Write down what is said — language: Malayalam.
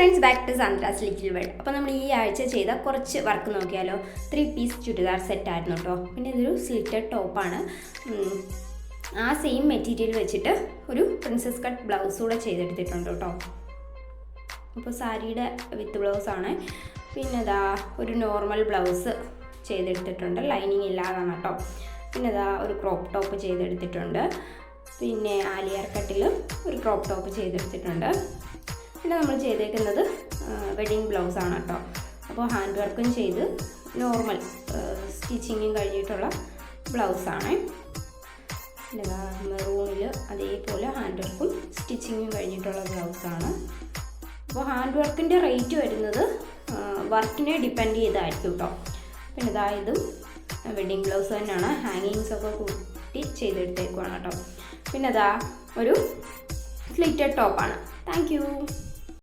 Friends, back to Sandra's little world. അപ്പോൾ നമ്മൾ ഈ ആഴ്ച ചെയ്ത കുറച്ച് വർക്ക് നോക്കിയാലോ. 3 പീസ് ചുരിദാർ സെറ്റായിരുന്നു കേട്ടോ. പിന്നെ ഇതൊരു സ്ലിറ്റഡ് ടോപ്പാണ്. ആ സെയിം മെറ്റീരിയൽ വെച്ചിട്ട് ഒരു പ്രിൻസസ് കട്ട് ബ്ലൗസ് കൂടെ ചെയ്തെടുത്തിട്ടുണ്ട് കേട്ടോ. അപ്പോൾ സാരിയുടെ വിത്ത് ബ്ലൗസാണ്. പിന്നെ ഇതാ ഒരു നോർമൽ ബ്ലൗസ് ചെയ്തെടുത്തിട്ടുണ്ട്, ലൈനിങ് ഇല്ലാതാണ് കേട്ടോ. പിന്നെ ഇതാ ഒരു ക്രോപ്പ് ടോപ്പ് ചെയ്തെടുത്തിട്ടുണ്ട്. പിന്നെ ആലിയർ കട്ടിൽ ഒരു ക്രോപ്പ് ടോപ്പ് ചെയ്തെടുത്തിട്ടുണ്ട്. പിന്നെ നമ്മൾ ചെയ്തേക്കുന്നത് വെഡിങ് ബ്ലൗസാണ് കേട്ടോ. അപ്പോൾ ഹാൻഡ് വർക്കും ചെയ്ത് നോർമൽ സ്റ്റിച്ചിങ്ങും കഴിഞ്ഞിട്ടുള്ള ബ്ലൗസാണ്. പിന്നെ മെറൂണിൽ അതേപോലെ ഹാൻഡ് വർക്കും സ്റ്റിച്ചിങ്ങും കഴിഞ്ഞിട്ടുള്ള ബ്ലൗസാണ്. അപ്പോൾ ഹാൻഡ് വർക്കിൻ്റെ റേറ്റ് വരുന്നത് വർക്കിനെ ഡിപ്പെൻഡ് ചെയ്തായിരിക്കും കേട്ടോ. പിന്നെ ഇതും വെഡിങ് ബ്ലൗസ് തന്നെയാണ്, ഹാങ്ങിങ്സൊക്കെ കൂട്ടി ചെയ്തെടുത്തേക്കുവാണ് കേട്ടോ. പിന്നെ ഒരു സ്ലിറ്റഡ് ടോപ്പാണ്. Thank you.